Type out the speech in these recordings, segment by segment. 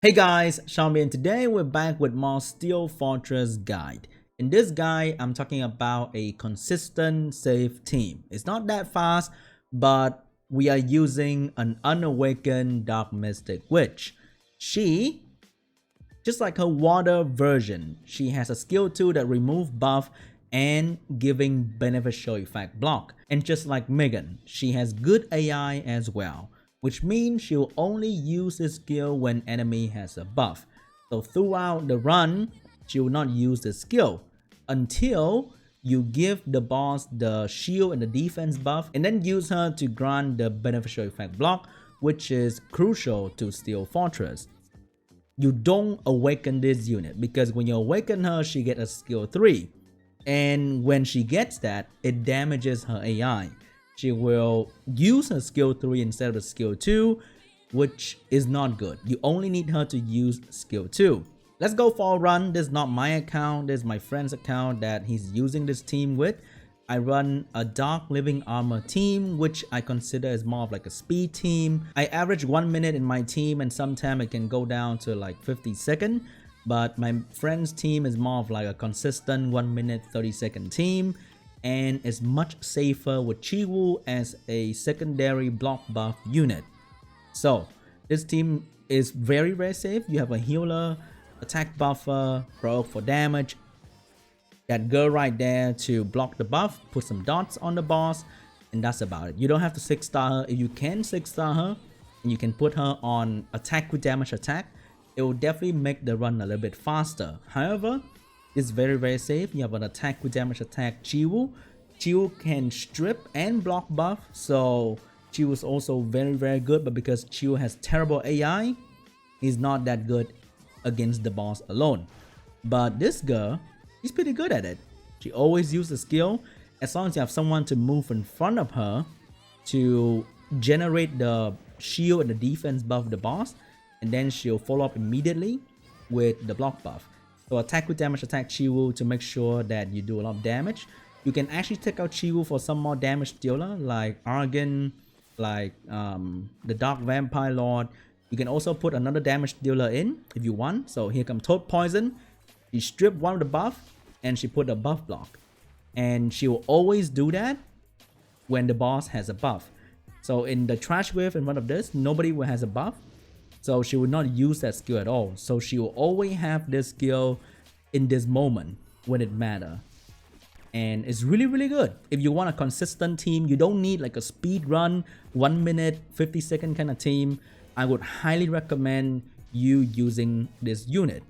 Hey guys, SeanB, and today we're back with more Steel Fortress guide. In this guide, I'm talking about a consistent safe team. It's not that fast, but we are using an unawakened Dark Mystic Witch. She, just like her water version, she has a skill 2 that remove buff and giving beneficial effect block. And just like Megan, she has good AI as well, which means she'll only use this skill when enemy has a buff. So throughout the run, she will not use the skill until you give the boss the shield and the defense buff and then use her to grant the beneficial effect block, which is crucial to Steel Fortress. You don't awaken this unit because when you awaken her, she gets a skill 3. And when she gets that, it damages her AI. She will use her skill 3 instead of the skill 2, which is not good. You only need her to use skill 2. Let's go for a run. This is not my account. This is my friend's account that he's using this team with. I run a Dark Living Armor team, which I consider as more of like a speed team. I average 1 minute in my team and sometimes it can go down to like 50 seconds. But my friend's team is more of like a consistent 1 minute 30-second team, and is much safer with Chiwu as a secondary block buff unit. So this team is very safe. You have a healer, attack buffer, proc for damage, that girl right there to block the buff, put some dots on the boss, and that's about it. You don't have to 6-star her. If you can 6-star her and you can put her on attack with damage attack, it will definitely make the run a little bit faster. However, it's very safe. You have an attack with damage attack Chiwu. Chiwu can strip and block buff, so Chiwu is also very good, but because Chiwu has terrible AI, he's not that good against the boss alone. But this girl, she's pretty good at it. She always uses the skill. As long as you have someone to move in front of her to generate the shield and the defense buff of the boss, and then she'll follow up immediately with the block buff. So attack with damage attack Chiwu to make sure that you do a lot of damage. You can actually take out Chiwu for some more damage dealer like Argon, like the Dark Vampire Lord. You can also put another damage dealer in if you want. So here comes Toad Poison. She stripped one of the buff and she put a buff block. And she will always do that when the boss has a buff. So in the trash wave in front of this, nobody has a buff. So she will not use that skill at all. So she will always have this skill in this moment when it matters. And it's really good. If you want a consistent team, you don't need like a speed run, 1 minute, 50-second kind of team. I would highly recommend you using this unit.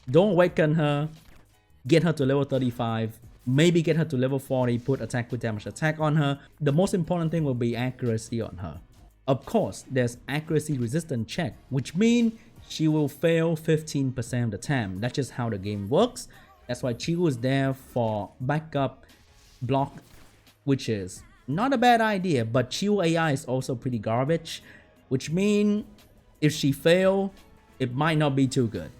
Don't awaken her, get her to level 35, maybe get her to level 40, put attack with damage attack on her. The most important thing will be accuracy on her. Of course, there's accuracy resistant check, which means she will fail 15% of the time. That's just how the game works. That's why Chiwu is there for backup block, which is not a bad idea, but Chiwu AI is also pretty garbage, which means if she fail, it might not be too good.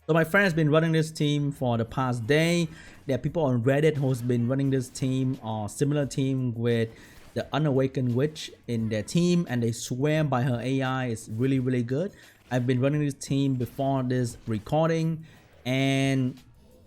So my friend has been running this team for the past day. There are people on Reddit who's been running this team or similar team with the Unawakened Witch in their team, and they swear by her AI is really good. I've been running this team before this recording and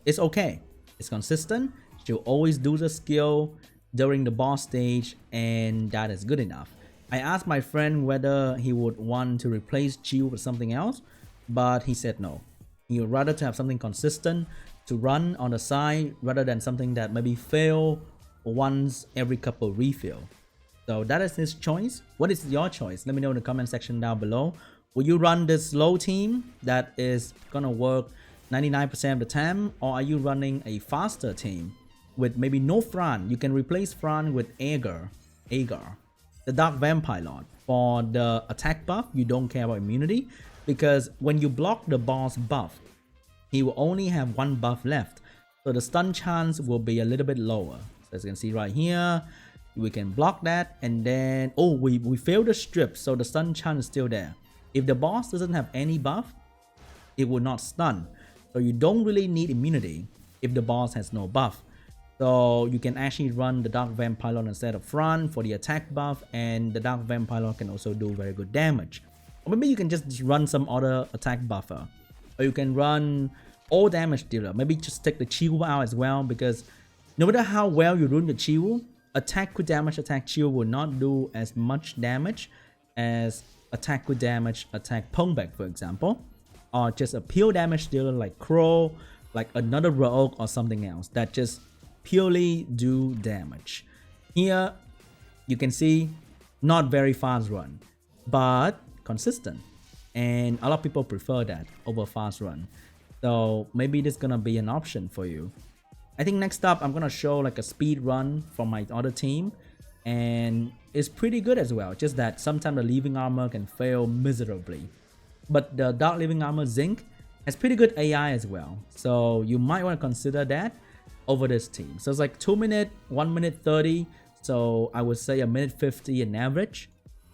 it's okay. It's consistent. She'll always do the skill during the boss stage, and that is good enough. I asked my friend whether he would want to replace Chiwu with something else, but he said no. He would rather to have something consistent to run on the side rather than something that maybe fail once every couple refill. So that is his choice. What is your choice? Let me know in the comment section down below. Will you run this slow team that is gonna work 99% of the time, or are you running a faster team with maybe no Fran? You can replace Fran with Agar, the Dark Vampire Lord. For the attack buff, you don't care about immunity, because when you block the boss buff, he will only have one buff left, so the stun chance will be a little bit lower. So as you can see right here, we can block that, and then we failed the strip, so the stun chance is still there. If the boss doesn't have any buff, it will not stun, so you don't really need immunity if the boss has no buff. So you can actually run the Dark Vampire Lord instead of Fran for the attack buff, and the Dark Vampire Lord can also do very good damage. Or maybe you can just run some other attack buffer. Or you can run all damage dealer. Maybe just take the Chiwu out as well, because no matter how well you run the Chiwu, attack quick damage attack Chiwu will not do as much damage as attack quick damage attack Pongbek, for example. Or just a pure damage dealer like Crow, like another Rogue or something else that just purely do damage. Here you can see not very fast run, but consistent, and a lot of people prefer that over fast run. So maybe this is gonna be an option for you. I think next up I'm gonna show like a speed run from my other team, and it's pretty good as well, just that sometimes the living armor can fail miserably. But the dark living armor Zinc has pretty good AI as well, so you might want to consider that over this team. So it's like 2 minutes, 1 minute 30, so I would say a minute 50 in average.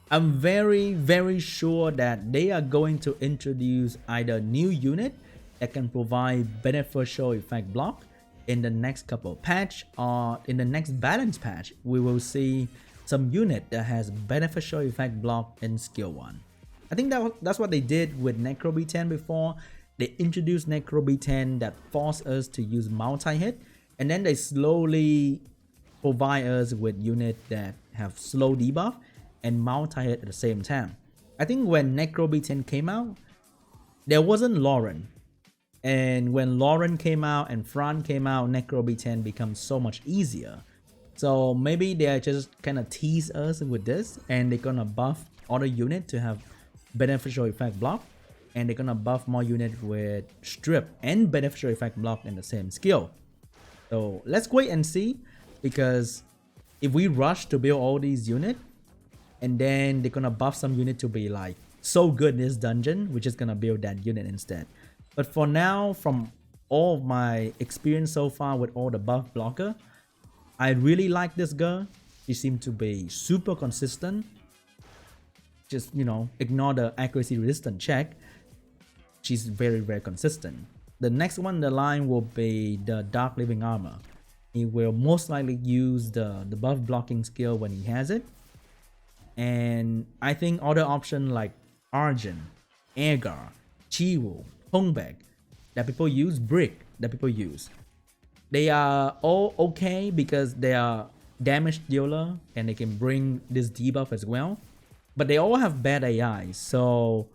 I'm very sure that they are going to introduce either a new unit that can provide beneficial effect block in the next couple patch, or in the next balance patch we will see some unit that has beneficial effect block in skill 1. I think that's what they did with Necro B10 before. They introduced Necro B10 that forced us to use multi-hit, and then they slowly provide us with units that have slow debuff and multi-hit at the same time. I think when Necro B10 came out, there wasn't Lauren. And when Lauren came out and Fran came out, Necro B10 becomes so much easier. So maybe they just kind of tease us with this, and they're gonna buff other unit to have beneficial effect block, and they're gonna buff more unit with strip and beneficial effect block in the same skill. So let's wait and see, because if we rush to build all these units, and then they're gonna buff some unit to be like so good in this dungeon, we're just gonna build that unit instead. But for now, from all of my experience so far with all the buff blocker, I really like this girl. She seems to be super consistent. Just, you know, ignore the accuracy resistance check. She's very consistent. The next one in the line will be the Dark Living Armor. He will most likely use the buff blocking skill when he has it. And I think other options like Argent, Agar, Chiwu, Pongbek that people use, Brick that people use, they are all okay because they are damage dealer and they can bring this debuff as well. But they all have bad AI, so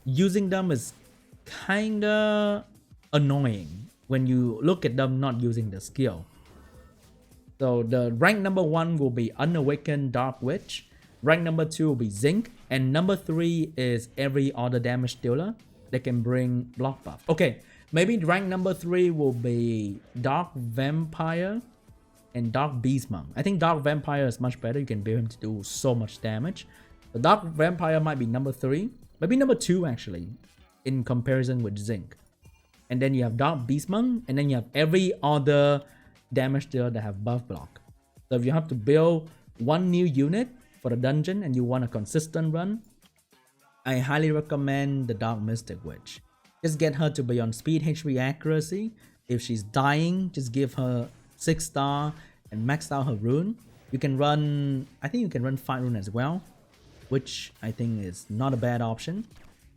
using them is kinda annoying when you look at them not using the skill. So the rank number 1 will be Unawakened Dark Witch, rank number 2 will be Zinc, and number 3 is every other damage dealer that can bring block buff. Okay, maybe rank number 3 will be Dark Vampire and Dark Beast Monk. I think Dark Vampire is much better. You can build him to do so much damage. The Dark Vampire might be number 3, maybe number 2 actually, in comparison with Zinc. And then you have Dark Beast Monk, and then you have every other damage dealer that have buff block. So if you have to build one new unit for the dungeon and you want a consistent run, I highly recommend the Dark Mystic Witch. Just get her to be on speed HP accuracy. If she's dying, just give her 6 star and max out her rune. You can run, I think you can run 5 rune as well, which I think is not a bad option.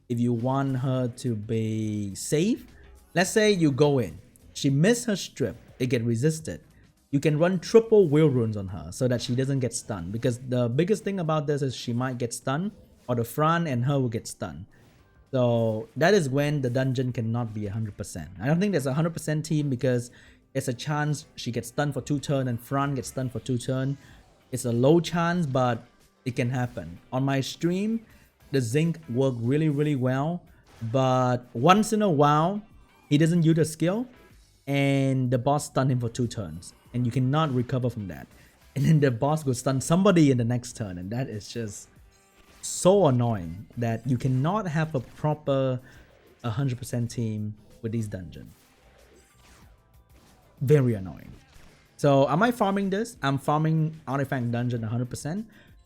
If you want her to be safe, let's say you go in, she missed her strip, it get resisted. You can run triple wheel runes on her so that she doesn't get stunned, because the biggest thing about this is she might get stunned, or the Fran and her will get stunned. So that is when the dungeon cannot be 100%. I don't think there's a 100% team, because it's a chance she gets stunned for 2 turns and Fran gets stunned for 2 turns. It's a low chance, but it can happen. On my stream, the Zinc worked really well, but once in a while, he doesn't use the skill and the boss stun him for 2 turns, and you cannot recover from that. And then the boss will stun somebody in the next turn, and that is just so annoying that you cannot have a proper 100% team with these dungeons. Very annoying. So am I farming this? I'm farming Artifact Dungeon 100%.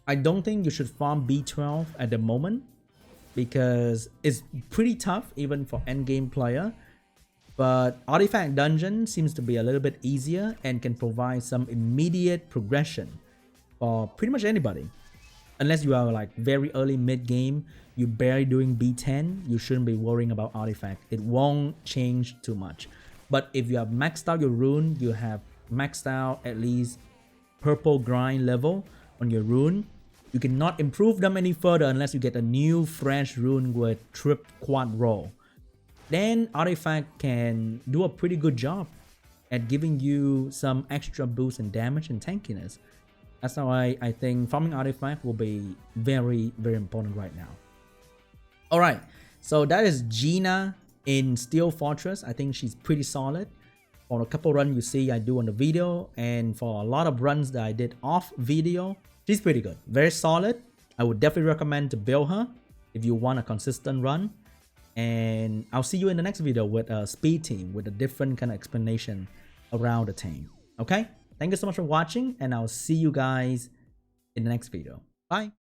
I don't think you should farm B12 at the moment, because it's pretty tough even for endgame player. But Artifact Dungeon seems to be a little bit easier and can provide some immediate progression for pretty much anybody. unless you are like very early mid game, you barely doing B10, you shouldn't be worrying about artifact. It won't change too much. But if you have maxed out your rune, you have maxed out at least purple grind level on your rune, you cannot improve them any further unless you get a new fresh rune with trip quad roll. Then artifact can do a pretty good job at giving you some extra boost in damage and tankiness. That's why I think farming artifact will be very, very important right now. Alright, so that is Gina in Steel Fortress. I think she's pretty solid. For a couple runs you see I do on the video, and for a lot of runs that I did off video, she's pretty good. Very solid. I would definitely recommend to build her if you want a consistent run. And I'll see you in the next video with a speed team with a different kind of explanation around the team. Okay? Thank you so much for watching, and I'll see you guys in the next video. Bye!